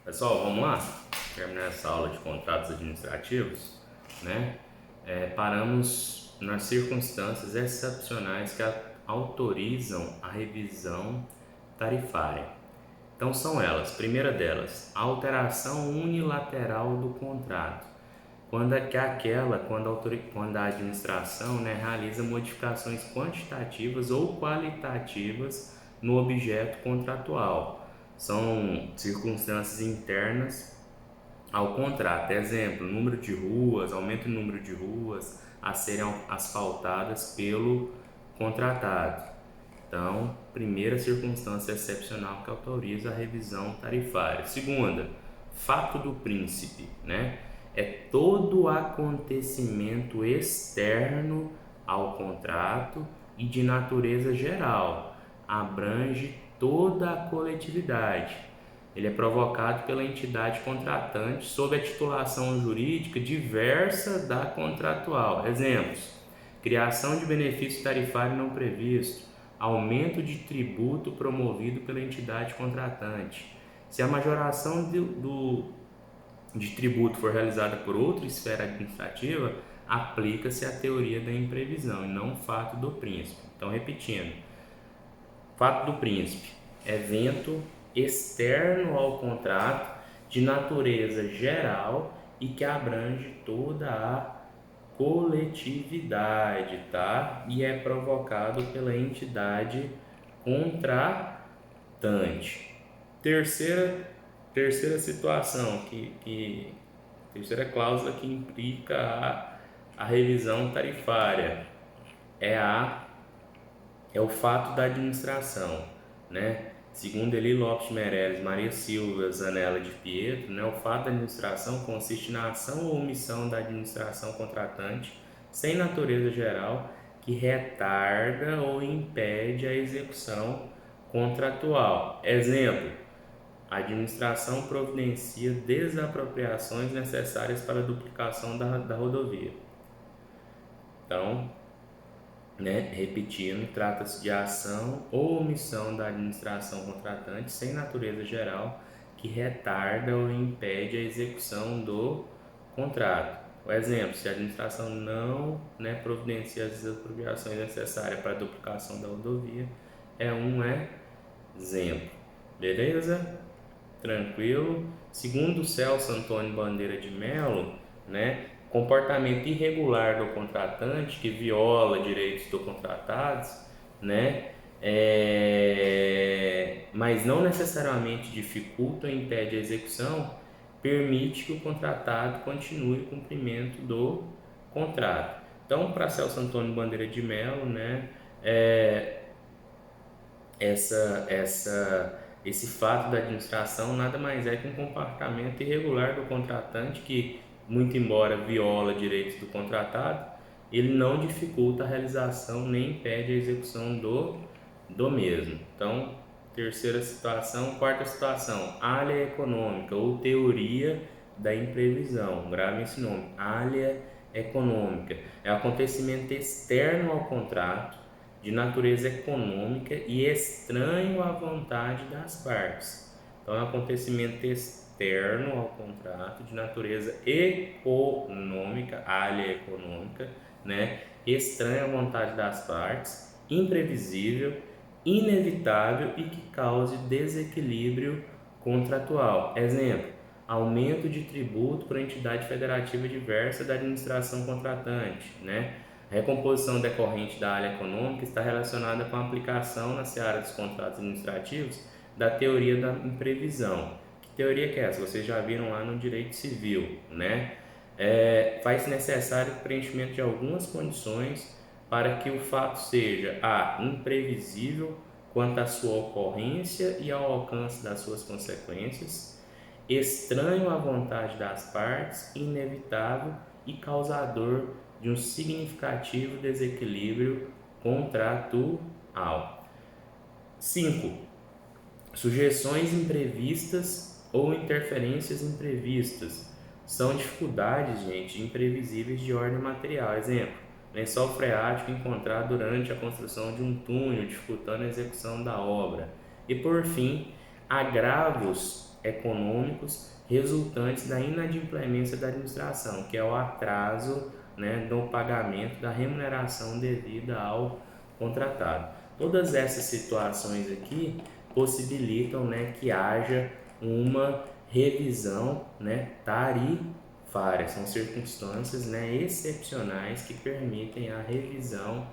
Pessoal, vamos lá? Terminar essa aula de contratos administrativos, né? Paramos nas circunstâncias excepcionais que autorizam a revisão tarifária. Então são elas, primeira delas, a alteração unilateral do contrato. Quando a administração, né, realiza modificações quantitativas ou qualitativas no objeto contratual. São circunstâncias internas ao contrato. Exemplo, número de ruas, aumento do número de ruas a serem asfaltadas pelo contratado. Então, primeira circunstância excepcional que autoriza a revisão tarifária. Segunda, fato do príncipe, né? É todo acontecimento externo ao contrato e de natureza geral, abrange toda a coletividade. Ele é provocado pela entidade contratante sob a titulação jurídica diversa da contratual. Exemplos: criação de benefício tarifário não previsto, aumento de tributo promovido pela entidade contratante. Se a majoração de tributo for realizada por outra esfera administrativa, aplica-se a teoria da imprevisão e não o fato do príncipe. Então, repetindo, fato do príncipe, evento externo ao contrato de natureza geral e que abrange toda a coletividade, tá? E é provocado pela entidade contratante. Terceira situação, terceira cláusula que implica a revisão tarifária é o fato da administração, né? Segundo Eli Lopes Meirelles, Maria Silva Zanella de Pietro, né, o fato da administração consiste na ação ou omissão da administração contratante sem natureza geral que retarda ou impede a execução contratual. Exemplo: a administração providencia desapropriações necessárias para a duplicação da rodovia. Então, né, repetindo, trata-se de ação ou omissão da administração contratante sem natureza geral que retarda ou impede a execução do contrato. O exemplo: se a administração não, né, providencia as desapropriações necessárias para a duplicação da rodovia, é um exemplo. Beleza? Tranquilo? Segundo Celso Antônio Bandeira de Mello, né, comportamento irregular do contratante que viola direitos do contratados, né, mas não necessariamente dificulta ou impede a execução, permite que o contratado continue o cumprimento do contrato. Então, para Celso Antônio Bandeira de Mello, né, esse fato da administração nada mais é que um comportamento irregular do contratante que, muito embora viola direitos do contratado, ele não dificulta a realização nem impede a execução do mesmo. Então, terceira situação. Quarta situação, alha econômica ou teoria da imprevisão. Grave esse nome, alha econômica. É acontecimento externo ao contrato, de natureza econômica e estranho à vontade das partes. Então, é um acontecimento externo ao contrato, de natureza econômica, alha econômica, né? Estranho à vontade das partes, imprevisível, inevitável e que cause desequilíbrio contratual. Exemplo: aumento de tributo para entidade federativa diversa da administração contratante, né? A recomposição decorrente da área econômica está relacionada com a aplicação na seara dos contratos administrativos da teoria da imprevisão. Que teoria que é essa? Vocês já viram lá no direito civil, né? Faz-se necessário o preenchimento de algumas condições para que o fato seja imprevisível quanto à sua ocorrência e ao alcance das suas consequências, estranho à vontade das partes, inevitável e causador de um significativo desequilíbrio contratual. 5. Sujeições imprevistas ou interferências imprevistas são dificuldades, gente, imprevisíveis de ordem material. Exemplo: lençol freático encontrado durante a construção de um túnel, dificultando a execução da obra. E por fim, agravos econômicos resultantes da inadimplência da administração, que é o atraso, né, no pagamento da remuneração devida ao contratado. Todas essas situações aqui possibilitam, né, que haja uma revisão, né, tarifária. São circunstâncias, né, excepcionais que permitem a revisão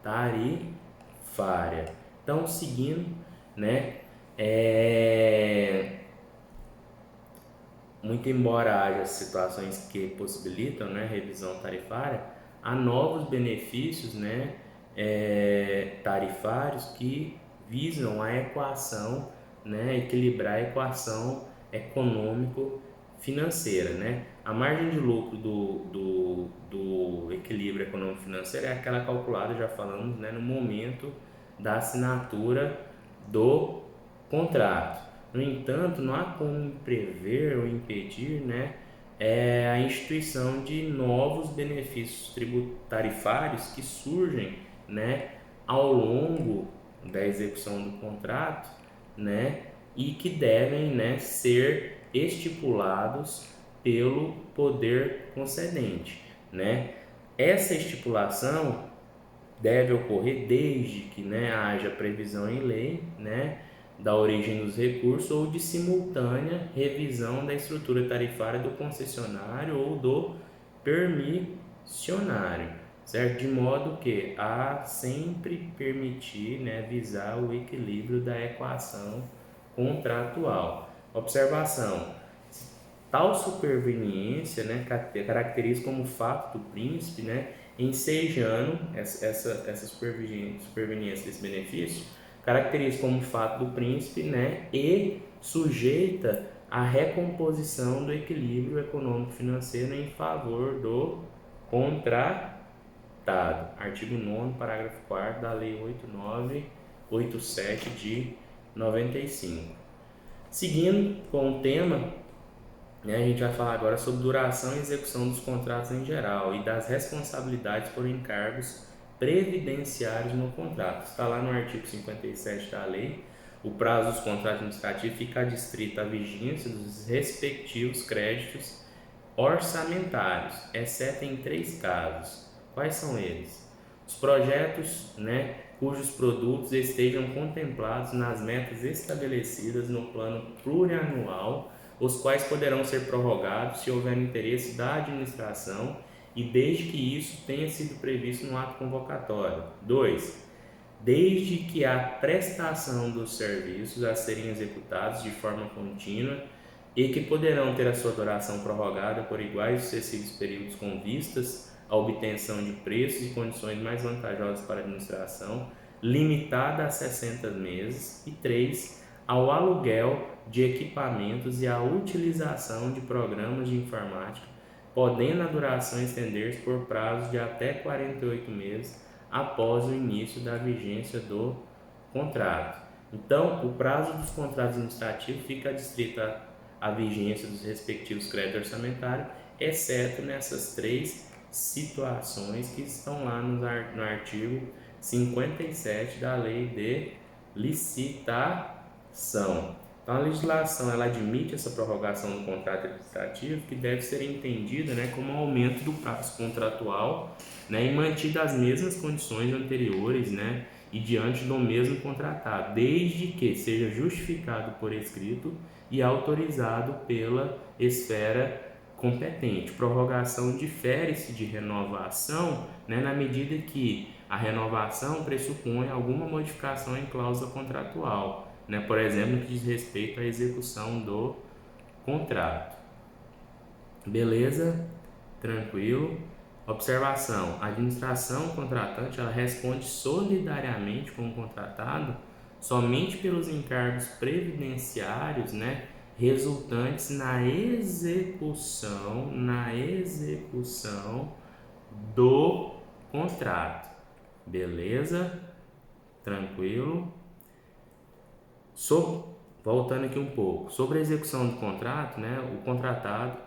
tarifária. Então, seguindo, né, muito embora haja situações que possibilitam, né, revisão tarifária, há novos benefícios, né, tarifários que visam a equação, né, equilibrar a equação econômico-financeira, né? A margem de lucro do equilíbrio econômico-financeiro é aquela calculada, já falamos, né, no momento da assinatura do contrato. No entanto, não há como prever ou impedir, né, a instituição de novos benefícios tributarifários que surgem, né, ao longo da execução do contrato, né, e que devem, né, ser estipulados pelo poder concedente, né? Essa estipulação deve ocorrer desde que, né, haja previsão em lei, né, da origem dos recursos ou de simultânea revisão da estrutura tarifária do concessionário ou do permissionário, certo? De modo que a sempre permitir, né, visar o equilíbrio da equação contratual. Observação: tal superveniência, né, caracteriza como fato do príncipe, né, ensejando essa superveniência desse benefício, caracteriza como fato do príncipe, né, e sujeita à recomposição do equilíbrio econômico-financeiro em favor do contratado. Artigo 9º, parágrafo 4º da Lei 8987 de 95. Seguindo com o tema, a gente vai falar agora sobre duração e execução dos contratos em geral e das responsabilidades por encargos previdenciários no contrato. Está lá no artigo 57 da lei. O prazo dos contratos administrativos fica adstrito à vigência dos respectivos créditos orçamentários, exceto em 3 casos. Quais são eles? Os projetos, né, cujos produtos estejam contemplados nas metas estabelecidas no plano plurianual, os quais poderão ser prorrogados se houver interesse da administração e desde que isso tenha sido previsto no ato convocatório. 2. Desde que a prestação dos serviços a serem executados de forma contínua e que poderão ter a sua duração prorrogada por iguais e sucessivos períodos com vistas à obtenção de preços e condições mais vantajosas para a administração, limitada a 60 meses. E 3. Ao aluguel de equipamentos e à utilização de programas de informática, podendo a duração estender-se por prazo de até 48 meses após o início da vigência do contrato. Então, o prazo dos contratos administrativos fica adstrito à vigência dos respectivos créditos orçamentários, exceto nessas 3 situações que estão lá no artigo 57 da Lei de Licitação. Então, a legislação ela admite essa prorrogação do contrato administrativo, que deve ser entendida, né, como um aumento do prazo contratual, né, e mantida as mesmas condições anteriores, né, e diante do mesmo contratado, desde que seja justificado por escrito e autorizado pela esfera competente. Prorrogação difere-se de renovação, né, na medida que a renovação pressupõe alguma modificação em cláusula contratual, né, por exemplo, que diz respeito à execução do contrato. Beleza? Tranquilo? Observação: a administração contratante ela responde solidariamente com o contratado somente pelos encargos previdenciários, né, resultantes na execução do contrato. Beleza? Tranquilo? Voltando aqui um pouco, sobre a execução do contrato, né, o contratado,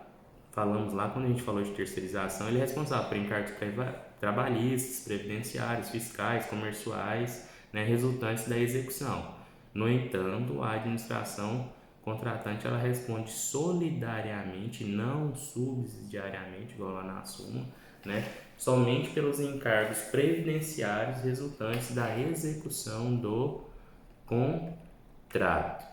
falamos lá quando a gente falou de terceirização, ele é responsável por encargos trabalhistas, previdenciários, fiscais, comerciais, né, resultantes da execução. No entanto, a administração contratante ela responde solidariamente, não subsidiariamente, igual lá na súmula, né? Somente pelos encargos previdenciários resultantes da execução do contrato.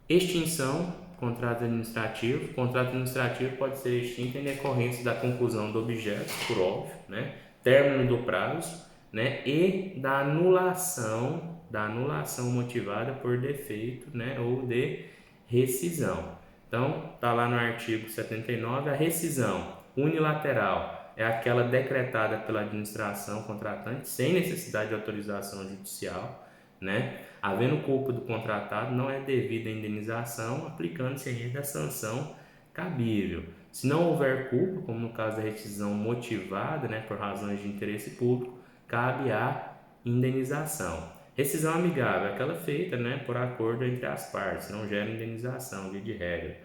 Extinção, contrato administrativo. Contrato administrativo pode ser extinto em decorrência da conclusão do objeto, por óbvio, né? Término do prazo, né? E da anulação motivada por defeito, né? Ou de rescisão. Então, tá lá no artigo 79, a rescisão unilateral é aquela decretada pela administração contratante sem necessidade de autorização judicial, né? Havendo culpa do contratado, não é devida a indenização, aplicando-se ainda a sanção cabível. Se não houver culpa, como no caso da rescisão motivada, né, por razões de interesse público, cabe a indenização. Rescisão amigável é aquela feita, né, por acordo entre as partes, não gera indenização, via de regra.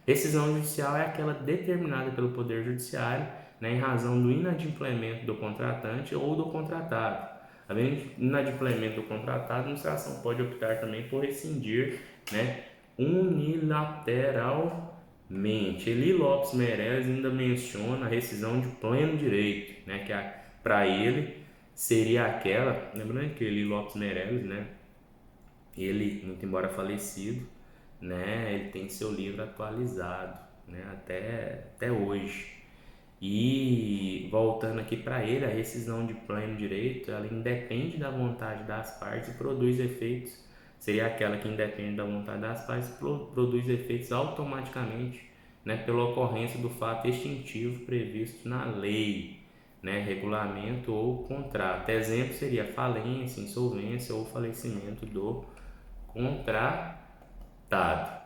Rescisão judicial é aquela determinada pelo Poder Judiciário, né, em razão do inadimplemento do contratante ou do contratado. Havendo inadimplemento do contratado, a administração pode optar também por rescindir, né, unilateralmente. Eli Lopes Meireles ainda menciona a rescisão de pleno direito, né, que para ele seria aquela, lembrando que Eli Lopes Meireles, né, ele, muito embora falecido, né, ele tem seu livro atualizado, né, até hoje. E voltando aqui para ele, a rescisão de pleno direito, ela independe da vontade das partes e produz efeitos, seria aquela que independe da vontade das partes e produz efeitos automaticamente, né, pela ocorrência do fato extintivo previsto na lei, né, regulamento ou contrato. Exemplo seria falência, insolvência ou falecimento do contratado.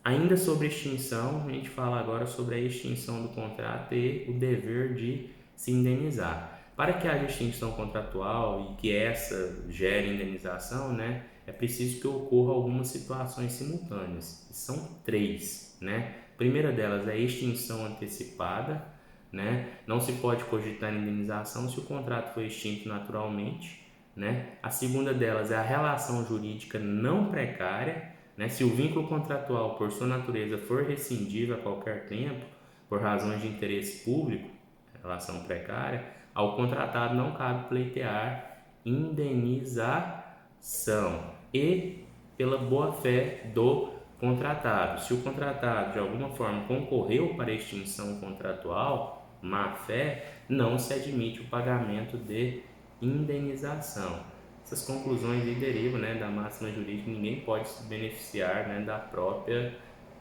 Ainda sobre extinção, a gente fala agora sobre a extinção do contrato e o dever de se indenizar. Para que haja extinção contratual e que essa gere indenização, né, é preciso que ocorra algumas situações simultâneas. São 3, né? A primeira delas é a extinção antecipada, né? Não se pode cogitar indenização se o contrato foi extinto naturalmente, né? A segunda delas é a relação jurídica não precária, né? Se o vínculo contratual, por sua natureza, for rescindível a qualquer tempo, por razões de interesse público, relação precária, ao contratado não cabe pleitear indenização e pela boa-fé do contratado. Se o contratado, de alguma forma, concorreu para a extinção contratual, má-fé, não se admite o pagamento de indenização. Essas conclusões aí derivam, né, da máxima jurídica, ninguém pode se beneficiar, né, da própria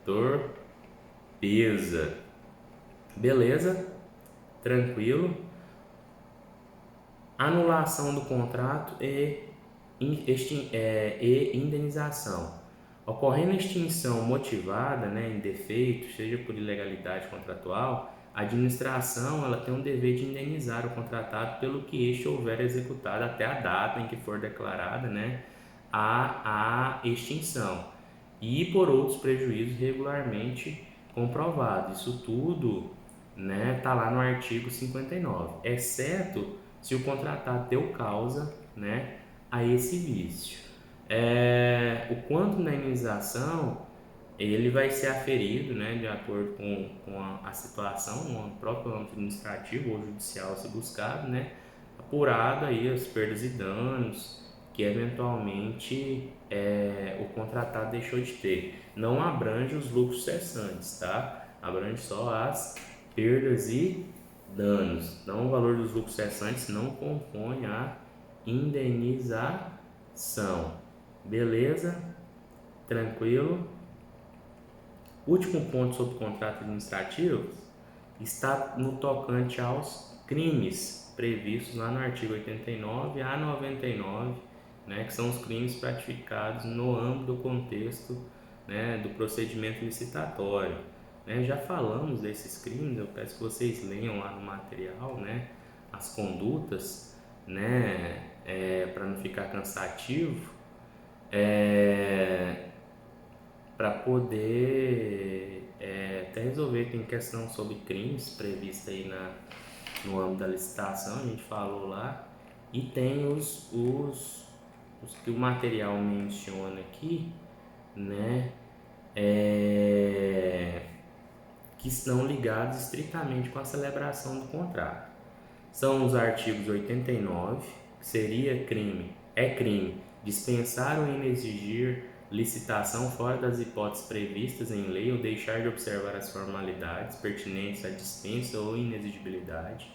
torpeza. Beleza? Tranquilo? Anulação do contrato e indenização. Ocorrendo extinção motivada, né, em defeito, seja por ilegalidade contratual, a administração ela tem um dever de indenizar o contratado pelo que este houver executado até a data em que for declarada, né, a extinção e por outros prejuízos regularmente comprovados. Isso tudo, né, tá lá no artigo 59, exceto se o contratado deu causa, né, a esse vício. O quanto da indenização ele vai ser aferido, né, de acordo com a situação, no próprio âmbito administrativo ou judicial se buscado, né, apurado aí as perdas e danos que eventualmente o contratado deixou de ter. Não abrange os lucros cessantes, tá? Abrange só as perdas e danos. Então, o valor dos lucros cessantes não compõe a indenização. Beleza? Tranquilo? Último ponto sobre o contrato administrativo está no tocante aos crimes previstos lá no artigo 89 a 99, né, que são os crimes praticados no âmbito do contexto, né, do procedimento licitatório. Né? Já falamos desses crimes, eu peço que vocês leiam lá no material, né, as condutas, né, para não ficar cansativo, para poder até resolver. Tem questão sobre crimes prevista aí no âmbito da licitação, a gente falou lá, e tem os que o material menciona aqui, né, que estão ligados estritamente com a celebração do contrato. São os artigos 89, que seria crime dispensar ou inexigir licitação fora das hipóteses previstas em lei ou deixar de observar as formalidades pertinentes à dispensa ou inexigibilidade.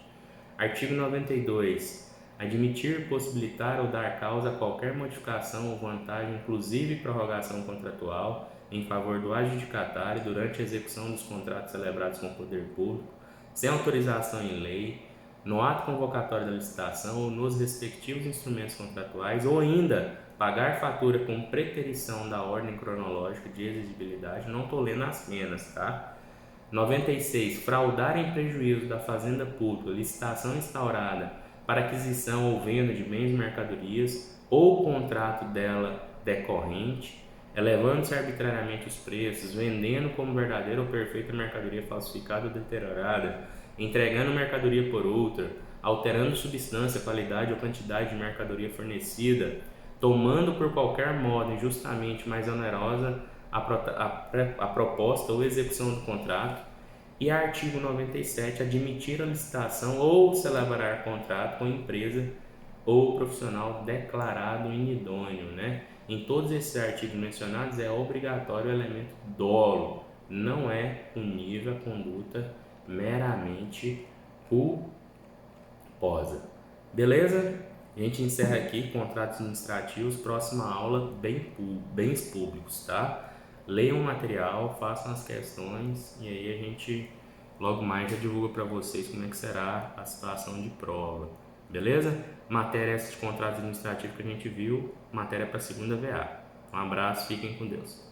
Artigo 92. Admitir, possibilitar ou dar causa a qualquer modificação ou vantagem, inclusive prorrogação contratual, em favor do adjudicatário durante a execução dos contratos celebrados com o poder público, sem autorização em lei, no ato convocatório da licitação ou nos respectivos instrumentos contratuais, ou ainda pagar fatura com preterição da ordem cronológica de exigibilidade. Não estou lendo as penas, tá? 96. Fraudar em prejuízo da fazenda pública licitação instaurada para aquisição ou venda de bens e mercadorias ou contrato dela decorrente, elevando-se arbitrariamente os preços, vendendo como verdadeira ou perfeita mercadoria falsificada ou deteriorada, entregando mercadoria por outra, alterando substância, qualidade ou quantidade de mercadoria fornecida, tomando por qualquer modo injustamente mais onerosa a proposta ou execução do contrato. E artigo 97, admitir a licitação ou celebrar contrato com empresa ou profissional declarado inidôneo, né? Em todos esses artigos mencionados é obrigatório o elemento dolo, não é punível a conduta meramente culposa. Beleza? A gente encerra aqui contratos administrativos, próxima aula, bens públicos, tá? Leiam o material, façam as questões e aí a gente logo mais já divulga para vocês como é que será a situação de prova. Beleza? Matéria essa de contratos administrativos que a gente viu, matéria para a segunda VA. Um abraço, fiquem com Deus.